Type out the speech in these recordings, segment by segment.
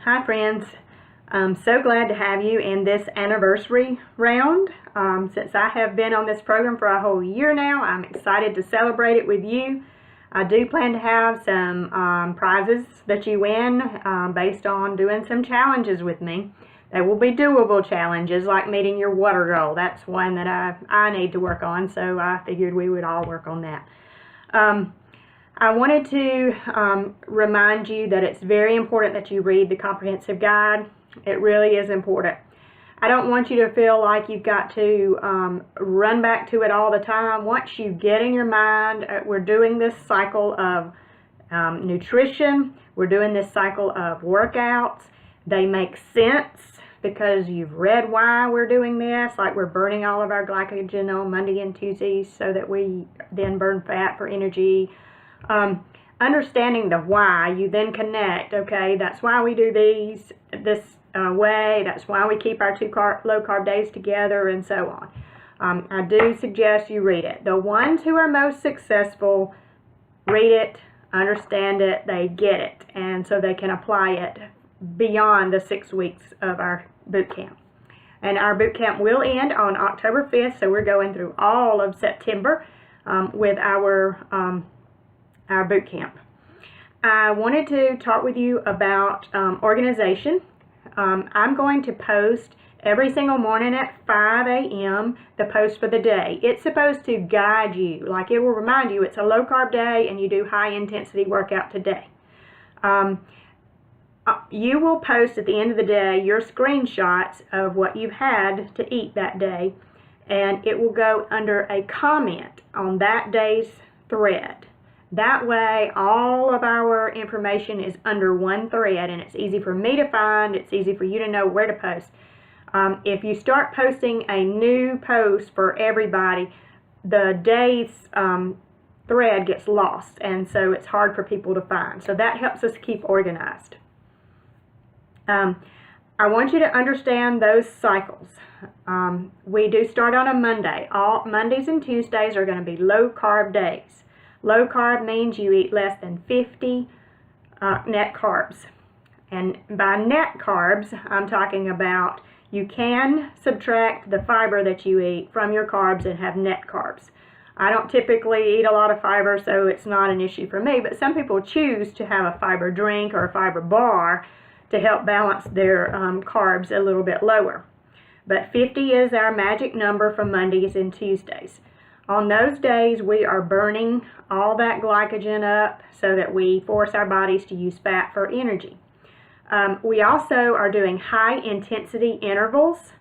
Hi friends, I'm so glad to have you in this anniversary round. Since I have been on this program for a whole year now, I'm excited to celebrate it with you. I do plan to have some prizes that you win based on doing some challenges with me. They will be doable challenges like meeting your water goal. That's one that I need to work on, so I figured we would all work on that. I wanted to remind you that it's very important that you read the comprehensive guide. It really is important. I don't want you to feel like you've got to run back to it all the time. Once you get in your mind, we're doing this cycle of nutrition. We're doing this cycle of workouts. They make sense because you've read why we're doing this, like we're burning all of our glycogen on Monday and Tuesdays so that we then burn fat for energy. Understanding the why, you then connect, okay, that's why we do this way, that's why we keep our low carb days together, and so on. I do suggest you read it. The ones who are most successful read it, understand it, they get it, and so they can apply it beyond the 6 weeks of our boot camp. And our boot camp will end on October 5th, so we're going through all of September with our boot camp. I wanted to talk with you about organization. I'm going to post every single morning at 5 a.m. the post for the day. It's supposed to guide you, like it will remind you it's a low carb day and you do high intensity workout today. You will post at the end of the day your screenshots of what you've had to eat that day, and it will go under a comment on that day's thread. That way, all of our information is under one thread, and it's easy for me to find. It's easy for you to know where to post. If you start posting a new post for everybody, the day's thread gets lost, and so it's hard for people to find. So that helps us keep organized. I want you to understand those cycles. We do start on a Monday. All Mondays and Tuesdays are going to be low carb days. Low carb means you eat less than 50 net carbs. And by net carbs, I'm talking about you can subtract the fiber that you eat from your carbs and have net carbs. I don't typically eat a lot of fiber, so it's not an issue for me, but some people choose to have a fiber drink or a fiber bar to help balance their carbs a little bit lower. But 50 is our magic number for Mondays and Tuesdays. On those days, we are burning all that glycogen up so that we force our bodies to use fat for energy. We also are doing high intensity intervals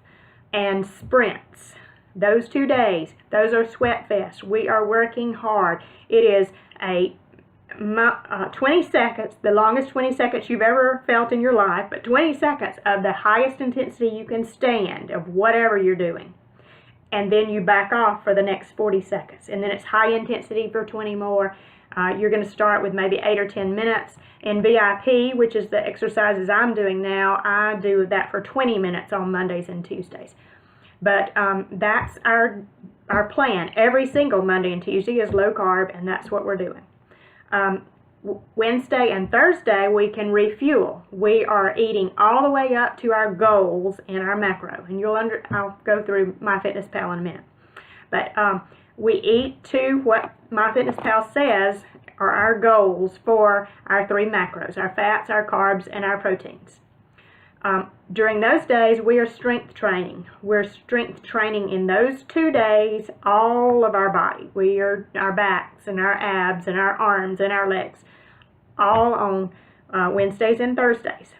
and sprints. Those 2 days, those are sweat fest. We are working hard. It is a 20 seconds, the longest 20 seconds you've ever felt in your life, but 20 seconds of the highest intensity you can stand of whatever you're doing. And then you back off for the next 40 seconds. And then it's high intensity for 20 more. You're going to start with maybe 8 or 10 minutes. In VIP, which is the exercises I'm doing now, I do that for 20 minutes on Mondays and Tuesdays. But that's our plan. Every single Monday and Tuesday is low carb, and that's what we're doing. Wednesday and Thursday we can refuel. We are eating all the way up to our goals in our macro, and I'll go through MyFitnessPal in a minute. But we eat to what MyFitnessPal says are our goals for our 3 macros: our fats, our carbs, and our proteins. During those days, we are strength training. We're strength training in those 2 days, all of our body. We are our backs and our abs and our arms and our legs, all on Wednesdays and Thursdays.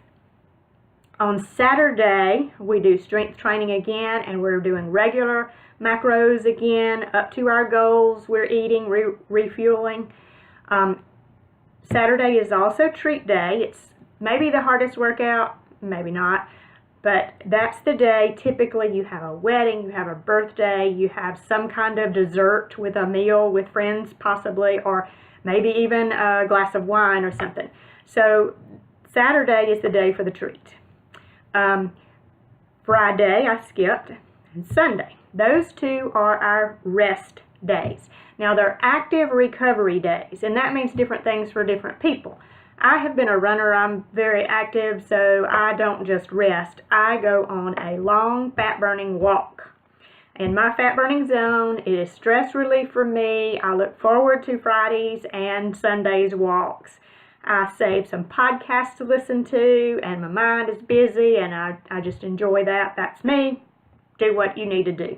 On Saturday, we do strength training again, and we're doing regular macros again, up to our goals. We're eating, refueling. Saturday is also treat day. It's maybe the hardest workout, maybe not, but that's the day. Typically you have a wedding, you have a birthday, you have some kind of dessert with a meal with friends possibly, or maybe even a glass of wine or something. So Saturday is the day for the treat. Friday I skipped, and Sunday. Those 2 are our rest days. Now they're active recovery days, and that means different things for different people. I have been a runner. I'm very active, so I don't just rest. I go on a long fat-burning walk. In my fat-burning zone, it is stress relief for me. I look forward to Fridays and Sundays walks. I save some podcasts to listen to, and my mind is busy, and I just enjoy that. That's me. Do what you need to do.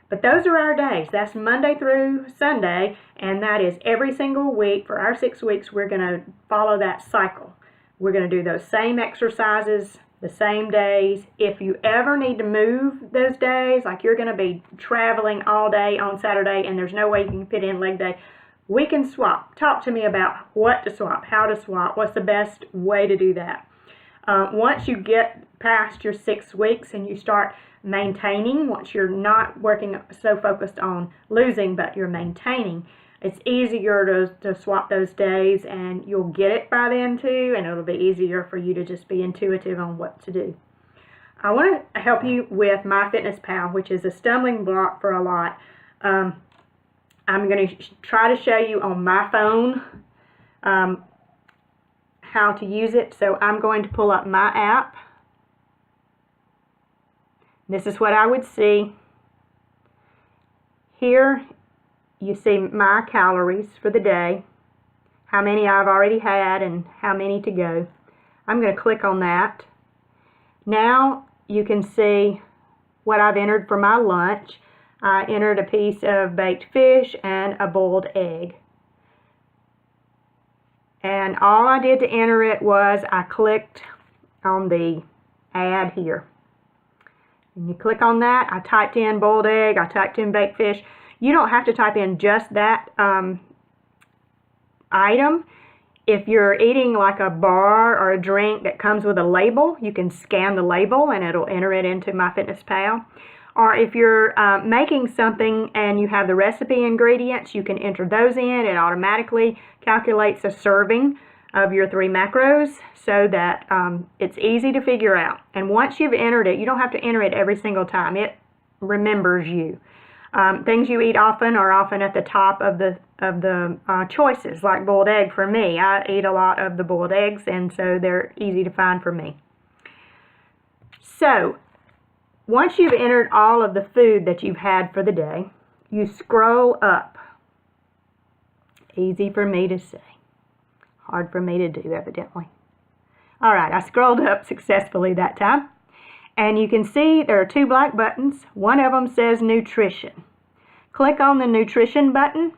But those are our days. That's Monday through Sunday, and that is every single week. For our 6 weeks, we're going to follow that cycle. We're going to do those same exercises the same days. If you ever need to move those days, like you're going to be traveling all day on Saturday and there's no way you can fit in leg day, we can swap. Talk to me about what to swap, how to swap, what's the best way to do that. Once you get past your 6 weeks and you start maintaining, once you're not working so focused on losing but you're maintaining, it's easier to swap those days, and you'll get it by then too, and it'll be easier for you to just be intuitive on what to do. I want to help you with MyFitnessPal, which is a stumbling block for a lot. I'm going to try to show you on my phone how to use it. So I'm going to pull up my app. This is what I would see. Here you see my calories for the day, how many I've already had and how many to go. I'm going to click on that. Now you can see what I've entered for my lunch. I entered a piece of baked fish and a boiled egg. And all I did to enter it was I clicked on the add here. And you click on that. I typed in boiled egg, I typed in baked fish. You don't have to type in just that item. If you're eating like a bar or a drink that comes with a label, you can scan the label and it'll enter it into MyFitnessPal. Or if you're making something and you have the recipe ingredients, you can enter those in. It automatically calculates a serving of your 3 macros so that it's easy to figure out. And once you've entered it, you don't have to enter it every single time. It remembers you. Things you eat often are often at the top of the choices, like boiled egg for me. I eat a lot of the boiled eggs, and so they're easy to find for me. So once you've entered all of the food that you've had for the day, you scroll up. Easy for me to say. Hard for me to do, evidently. All right, I scrolled up successfully that time. And you can see there are 2 black buttons. One of them says nutrition. Click on the nutrition button.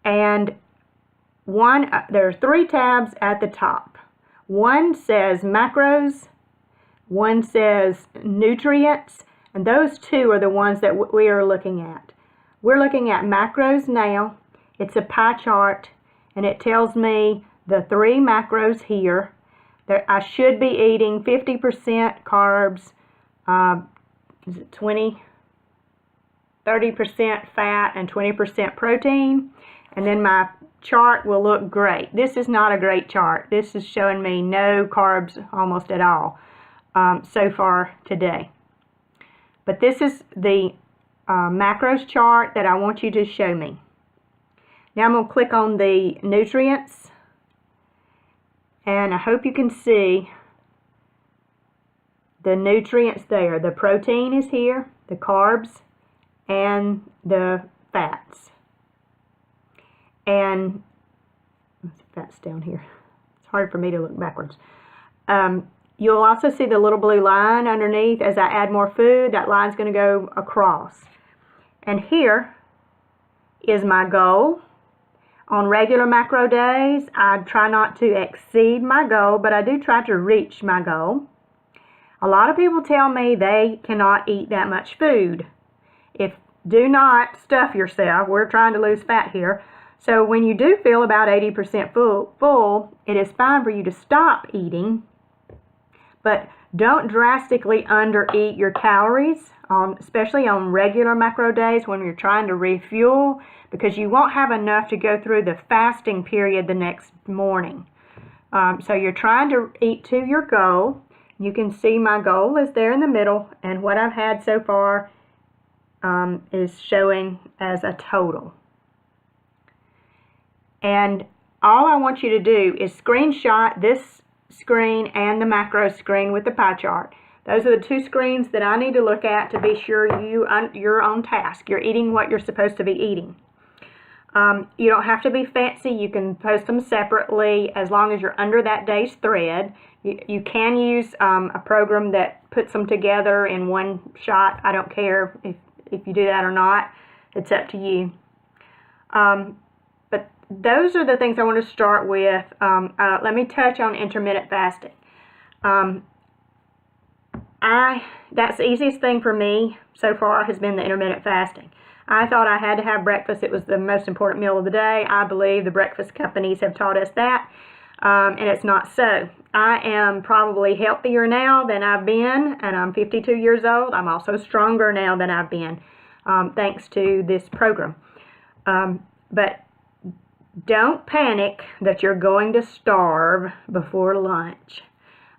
And there are 3 tabs at the top. One says macros. One says nutrients, and those 2 are the ones that we are looking at. We're looking at macros now. It's a pie chart, and it tells me the 3 macros here. I should be eating 50% carbs, 30% fat, and 20% protein. And then my chart will look great. This is not a great chart. This is showing me no carbs almost at all. So far today. But this is the macros chart that I want you to show me. Now I'm going to click on the nutrients, and I hope you can see the nutrients there. The protein is here, the carbs, and the fats. And fats down here. It's hard for me to look backwards. You'll also see the little blue line underneath. As I add more food, that line's going to go across. And here is my goal. On regular macro days, I try not to exceed my goal, but I do try to reach my goal. A lot of people tell me they cannot eat that much food. Do not stuff yourself. We're trying to lose fat here. So when you do feel about 80% full, it is fine for you to stop eating. But don't drastically undereat your calories, especially on regular macro days when you're trying to refuel, because you won't have enough to go through the fasting period the next morning. So you're trying to eat to your goal. You can see my goal is there in the middle, and what I've had so far is showing as a total. And all I want you to do is screenshot this screen and the macro screen with the pie chart. Those are the two screens that I need to look at to be sure you're on task. You're eating what you're supposed to be eating. You don't have to be fancy. You can post them separately as long as you're under that day's thread. You can use a program that puts them together in one shot. I don't care if you do that or not. It's up to you. But those are the things I want to start with. Let me touch on intermittent fasting. That's the easiest thing for me so far has been the intermittent fasting. I thought I had to have breakfast. It was the most important meal of the day. I believe the breakfast companies have taught us that, and it's not so. I am probably healthier now than I've been, and I'm 52 years old. I'm also stronger now than I've been, thanks to this program. But don't panic that you're going to starve before lunch.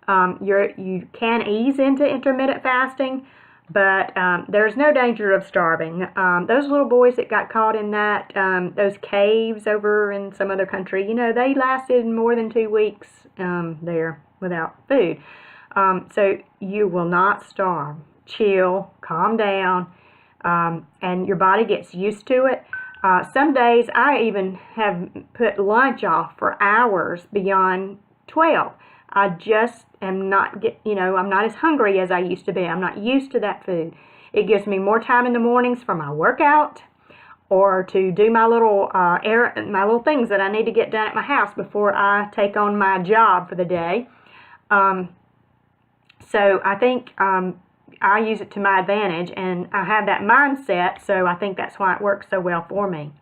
You can ease into intermittent fasting, but there's no danger of starving. Those little boys that got caught in those caves over in some other country, they lasted more than 2 weeks there without food. So you will not starve. Chill, calm down, and your body gets used to it. Some days I even have put lunch off for hours beyond 12. I just am not I'm not as hungry as I used to be. I'm not used to that food. It gives me more time in the mornings for my workout or to do my little things that I need to get done at my house before I take on my job for the day. So I think I use it to my advantage, and I have that mindset, so I think that's why it works so well for me.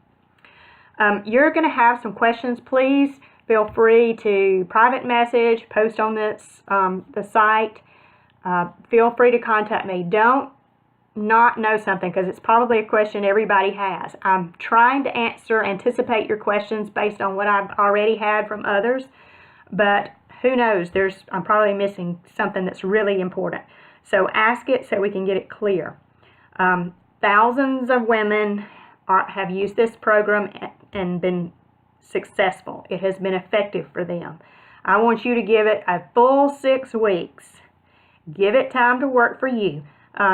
You're going to have some questions. Please feel free to private message, post on the site. Feel free to contact me. Don't not know something, because it's probably a question everybody has. I'm trying to anticipate your questions based on what I've already had from others, but who knows, I'm probably missing something that's really important. So ask it so we can get it clear. Thousands of women have used this program and been successful. It has been effective for them. I want you to give it a full 6 weeks. Give it time to work for you.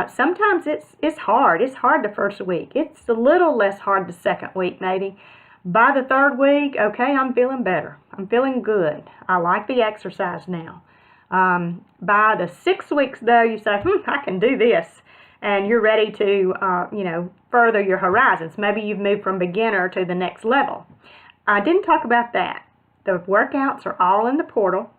Sometimes it's hard. It's hard the first week. It's a little less hard the second week maybe. By the 3rd week, okay, I'm feeling better. I'm feeling good. I like the exercise now. By the 6 weeks though, you say, I can do this. And you're ready to, further your horizons. Maybe you've moved from beginner to the next level. I didn't talk about that. The workouts are all in the portal.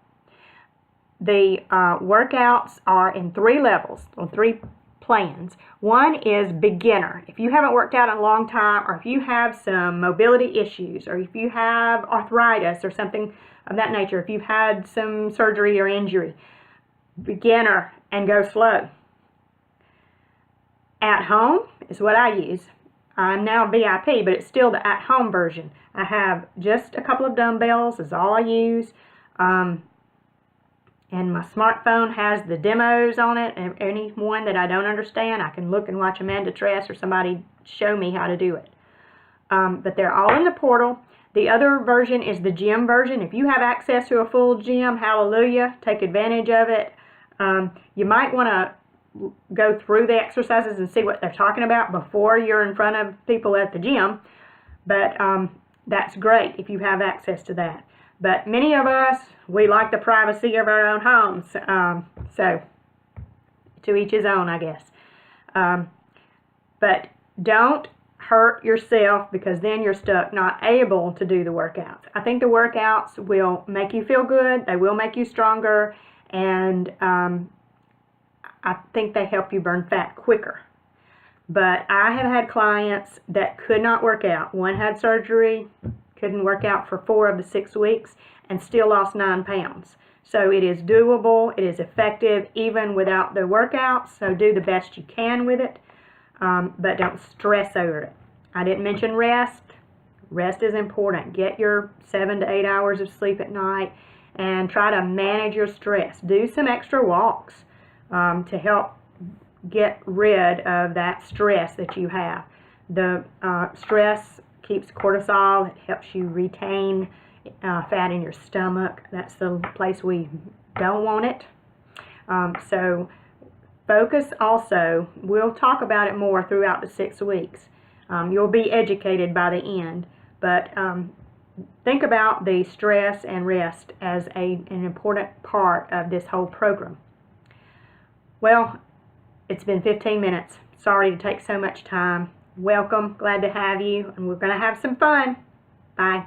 The workouts are in 3 levels, on 3 plans. One is beginner. If you haven't worked out in a long time, or if you have some mobility issues, or if you have arthritis or something of that nature, if you've had some surgery or injury, beginner and go slow. At home is what I use. I'm now VIP, but it's still the at-home version. I have just a couple of dumbbells is all I use. And my smartphone has the demos on it. And any one that I don't understand, I can look and watch Amanda Tress or somebody show me how to do it. But they're all in the portal. The other version is the gym version. If you have access to a full gym, hallelujah, take advantage of it. You might want to go through the exercises and see what they're talking about before you're in front of people at the gym. But that's great if you have access to that. But many of us, we like the privacy of our own homes. So to each his own, I guess. But don't hurt yourself, because then you're stuck not able to do the workouts. I think the workouts will make you feel good. They will make you stronger. And I think they help you burn fat quicker. But I have had clients that could not work out. One had surgery, couldn't work out for 4 of the 6 weeks, and still lost 9 pounds. So it is doable, it is effective, even without the workouts. So do the best you can with it, but don't stress over it. I didn't mention rest. Rest is important. Get your 7 to 8 hours of sleep at night, and try to manage your stress. Do some extra walks to help get rid of that stress that you have. The stress keeps cortisol. It helps you retain fat in your stomach. That's the place we don't want it. So focus also, we'll talk about it more throughout the 6 weeks. You'll be educated by the end, but think about the stress and rest as an important part of this whole program. Well, it's been 15 minutes. Sorry to take so much time. Welcome, glad to have you, and we're going to have some fun. Bye.